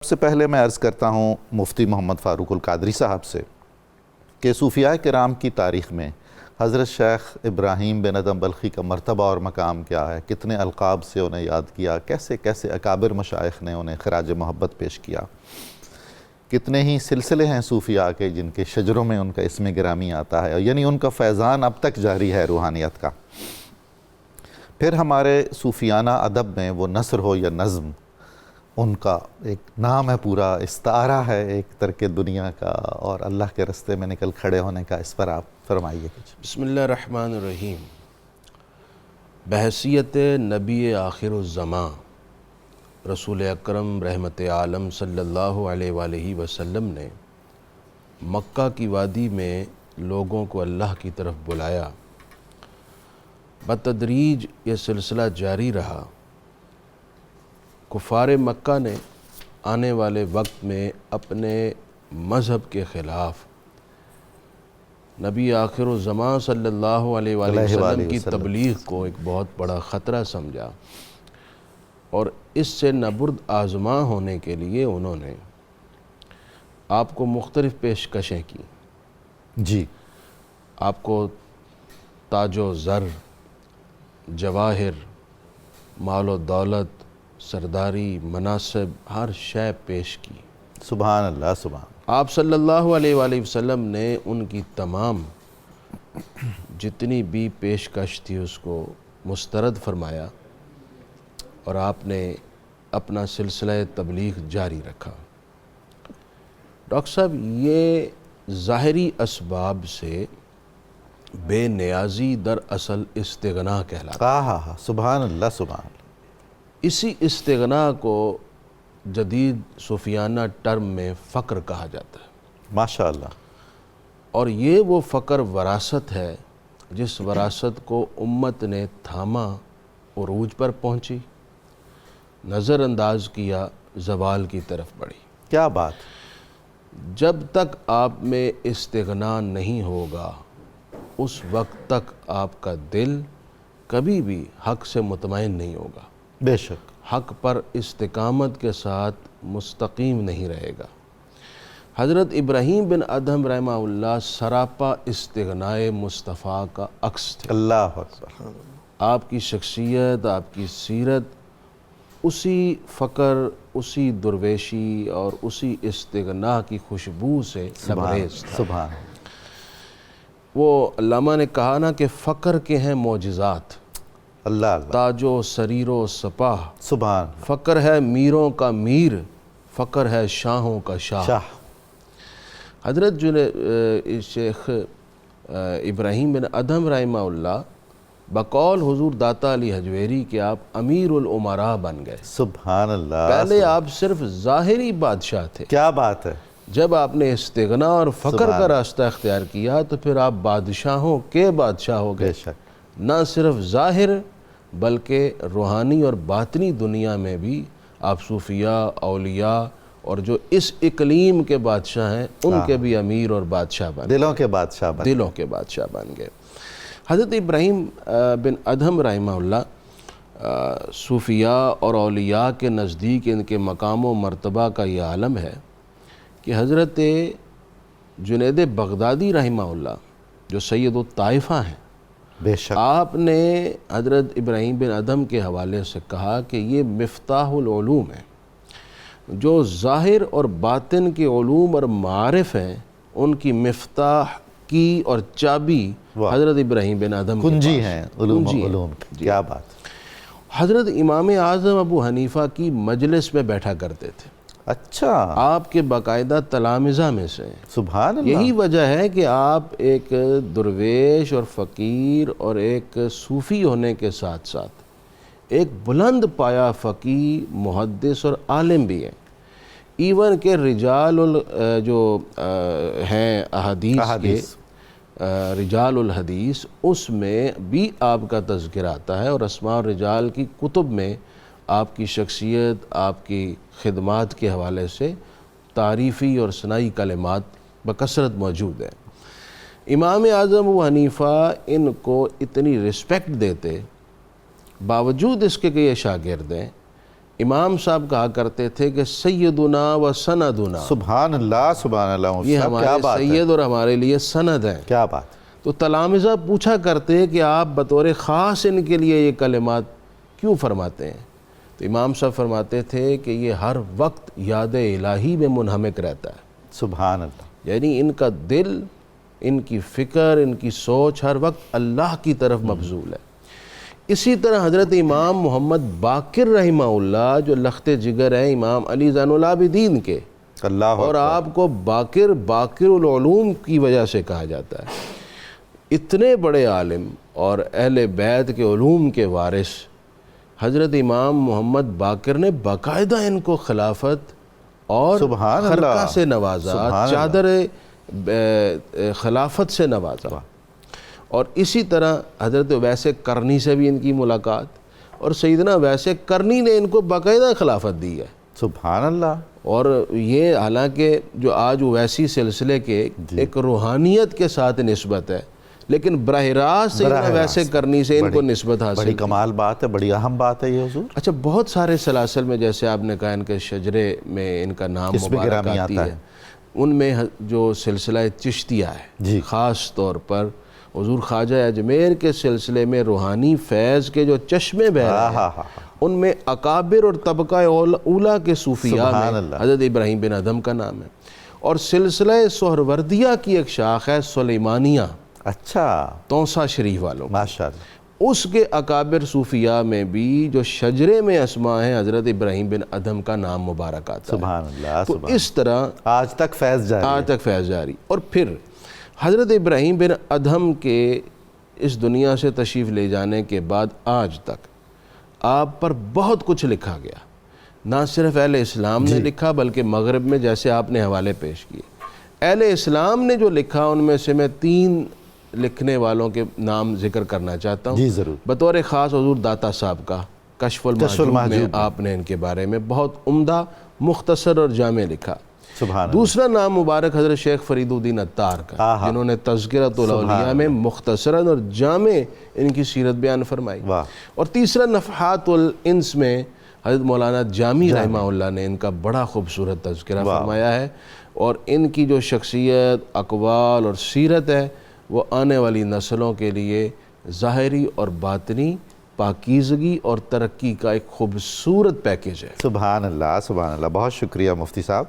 سب سے پہلے میں عرض کرتا ہوں مفتی محمد فاروق القادری صاحب سے کہ صوفیاء کرام کی تاریخ میں حضرت شیخ ابراہیم بن ادم بلخی کا مرتبہ اور مقام کیا ہے، کتنے القاب سے انہیں یاد کیا، کیسے کیسے اکابر مشائخ نے انہیں خراج محبت پیش کیا، کتنے ہی سلسلے ہیں صوفیاء کے جن کے شجروں میں ان کا اسم گرامی آتا ہے، یعنی ان کا فیضان اب تک جاری ہے روحانیت کا۔ پھر ہمارے صوفیانہ ادب میں وہ نثر ہو یا نظم، ان کا ایک نام ہے، پورا استعارہ ہے ایک ترک دنیا کا اور اللہ کے رستے میں نکل کھڑے ہونے کا، اس پر آپ فرمائیے کچھ۔ بسم اللہ الرحمن الرحیم۔ بحیثیت نبی آخر الزمان رسول اکرم رحمت عالم صلی اللہ علیہ وآلہ وسلم نے مکہ کی وادی میں لوگوں کو اللہ کی طرف بلایا۔ بتدریج یہ سلسلہ جاری رہا۔ کفار مکہ نے آنے والے وقت میں اپنے مذہب کے خلاف نبی آخر الزمان صلی اللہ علیہ وآلہ وسلم کی تبلیغ کو ایک بہت بڑا خطرہ سمجھا، اور اس سے نبرد آزما ہونے کے لیے انہوں نے آپ کو مختلف پیشکشیں کی۔ جی، آپ کو تاج و زر، جواہر، مال و دولت، سرداری، مناصب، ہر شے پیش کی۔ سبحان اللہ، سبحان۔ آپ صلی اللہ علیہ وآلہ وسلم نے ان کی تمام جتنی بھی پیشکش تھی اس کو مسترد فرمایا، اور آپ نے اپنا سلسلہ تبلیغ جاری رکھا۔ ڈاکٹر صاحب، یہ ظاہری اسباب سے بے نیازی در اصل استغنا کہلاتا ہے۔ سبحان اللہ، سبحان اللہ۔ اسی استغنا کو جدید صوفیانہ ٹرم میں فقر کہا جاتا ہے۔ ماشاءاللہ۔ اور یہ وہ فقر وراثت ہے جس وراثت کو امت نے تھاما، عروج پر پہنچی، نظر انداز کیا، زوال کی طرف بڑھی۔ کیا بات! جب تک آپ میں استغنا نہیں ہوگا اس وقت تک آپ کا دل کبھی بھی حق سے مطمئن نہیں ہوگا، بے شک، حق پر استقامت کے ساتھ مستقیم نہیں رہے گا۔ حضرت ابراہیم بن ادہم رحمہ اللہ سراپا استغنائے مصطفیٰ کا عکس تھے۔ اللہ اکبر۔ آپ کی شخصیت، آپ کی سیرت اسی فقر، اسی درویشی اور اسی استغنا کی خوشبو سے لبریز تھا۔ سبحان۔ وہ علامہ نے کہا نا کہ فقر کے ہیں معجزات، اللہ اللہ، تاج و سریر و سپاہ، سبحان۔ فقر ہے میروں کا میر، فقر ہے شاہوں کا شاہ۔ شاہ۔ حضرت شیخ ابراہیم بن ادہم رحمہ اللہ بقول حضور داتا علی حجویری کہ آپ امیر الامراء بن گئے۔ سبحان اللہ۔ پہلے آپ صرف ظاہری بادشاہ تھے، کیا بات ہے! جب آپ نے استغنا اور فقر کا راستہ اختیار کیا تو پھر آپ بادشاہوں کے بادشاہ ہو گئے۔ بے شک۔ نہ صرف ظاہر بلکہ روحانی اور باطنی دنیا میں بھی آپ صوفیاء، اولیاء اور جو اس اقلیم کے بادشاہ ہیں ان کے بھی امیر اور بادشاہ بن گئے، دلوں کے بادشاہ بن دلوں کے بادشاہ بن گئے۔ حضرت ابراہیم بن ادہم رحمہ اللہ صوفیاء اور اولیاء کے نزدیک ان کے مقام و مرتبہ کا یہ عالم ہے کہ حضرت جنید بغدادی رحمہ اللہ جو سید الطائفہ ہیں، بے شک، آپ نے حضرت ابراہیم بن ادہم کے حوالے سے کہا کہ یہ مفتاح العلوم ہے، جو ظاہر اور باطن کے علوم اور معارف ہیں ان کی مفتاح کی اور چابی حضرت ابراہیم بن ادہم کنجی ہیں علوم کنجی علوم کی۔ کیا بات! حضرت امام اعظم ابو حنیفہ کی مجلس میں بیٹھا کرتے تھے، اچھا، آپ کے باقاعدہ تلامذہ میں سے ہیں۔ سبحان اللہ۔ یہی وجہ ہے کہ آپ ایک درویش اور فقیر اور ایک صوفی ہونے کے ساتھ ساتھ ایک بلند پایہ فقیہ، محدث اور عالم بھی ہیں۔ ایون کہ رجال جو ہیں احادیث کے، رجال الحدیث، اس میں بھی آپ کا تذکرہ آتا ہے، اور اسماء الرجال کی کتب میں آپ کی شخصیت، آپ کی خدمات کے حوالے سے تعریفی اور ثنائی کلمات بکثرت موجود ہیں۔ امام اعظم ابو حنیفہ ان کو اتنی رسپیکٹ دیتے، باوجود اس کے کہ یہ شاگرد ہیں، امام صاحب کہا کرتے تھے کہ سیدنا و سندنا، سبحان اللہ سبحان اللہ، مفتی یہ صاحب کیا ہمارے بات ہے، سید اور ہمارے لیے سند ہیں۔ کیا بات، تو تلامذہ پوچھا کرتے کہ آپ بطور خاص ان کے لیے یہ کلمات کیوں فرماتے ہیں؟ تو امام صاحب فرماتے تھے کہ یہ ہر وقت یاد الہی میں منہمک رہتا ہے، سبحان اللہ، یعنی ان کا دل، ان کی فکر، ان کی سوچ ہر وقت اللہ کی طرف مبذول ہے۔ اسی طرح حضرت امام محمد باقر رحمہ اللہ جو لخت جگر ہیں امام علی زین العابدین کے، اللہ اور آپ کو باقر العلوم کی وجہ سے کہا جاتا ہے۔ اتنے بڑے عالم اور اہل بیت کے علوم کے وارث حضرت امام محمد باقر نے باقاعدہ ان کو خلافت اور سبحان خرقہ اللہ، سے نوازا، سبحان چادر خلافت سے نوازا۔ اور اسی طرح حضرت اویس کرنی سے بھی ان کی ملاقات، اور سیدنا اویس کرنی نے ان کو باقاعدہ خلافت دی ہے۔ سبحان اللہ، اور یہ حالانکہ جو آج اویسی سلسلے کے ایک روحانیت کے ساتھ نسبت ہے، لیکن براہ راست سیدنا اویس کرنی سے ان کو نسبت حاصل بڑی ہے۔ کمال بات ہے، بڑی اہم بات ہے یہ حضور، اچھا، بہت سارے سلاسل میں جیسے آپ نے کہا ان کے شجرے میں ان کا نام اسم مبارک گرامی آتی آتا ہے، ان میں جو سلسلہ چشتیہ ہے جی، خاص طور پر حضور خواجہ اجمیر کے سلسلے میں روحانی فیض کے جو چشمے بہ رہے ہیں، ان میں اکابر اور طبقہ اولا کے صوفیاء سبحان میں اللہ، حضرت ابراہیم بن ادھم کا نام ہے، اور سلسلہ سہروردیہ کی ایک شاخ ہے سلیمانیہ اچھا، توسا شریف والوں کی، ماشاءاللہ، اس کے اکابر صوفیاء میں بھی جو شجرے میں اسماء ہیں حضرت ابراہیم بن ادھم کا نام مبارک آتا ہے۔ سبحان اللہ، تو سبحان، اس طرح آج تک فیض جاری ہے، آج تک فیض جاری۔ اور پھر حضرت ابراہیم بن ادھم کے اس دنیا سے تشریف لے جانے کے بعد آج تک آپ پر بہت کچھ لکھا گیا، نہ صرف اہل اسلام نے لکھا بلکہ مغرب میں جیسے آپ نے حوالے پیش کیے، اہل اسلام نے جو لکھا ان میں سے میں 3 لکھنے والوں کے نام ذکر کرنا چاہتا ہوں۔ جی ضرور، بطور خاص حضور داتا صاحب کا کشف المحجوب میں آپ نے ان کے بارے میں بہت عمدہ، مختصر اور جامع لکھا۔ سبحان اللہ، دوسرا نام مبارک حضرت شیخ فرید الدین عطار کا، جنہوں نے تذکرۃ الاولیاء میں مختصراً اور جامع ان کی سیرت بیان فرمائی۔ واہ، اور تیسرا نفحات الانس میں حضرت مولانا جامی رحمہ اللہ نے ان کا بڑا خوبصورت تذکرہ فرمایا ہے، اور ان کی جو شخصیت، اقوال اور سیرت ہے وہ آنے والی نسلوں کے لیے ظاہری اور باطنی پاکیزگی اور ترقی کا ایک خوبصورت پیکیج ہے۔ سبحان اللہ، سبحان اللہ، بہت شکریہ مفتی صاحب۔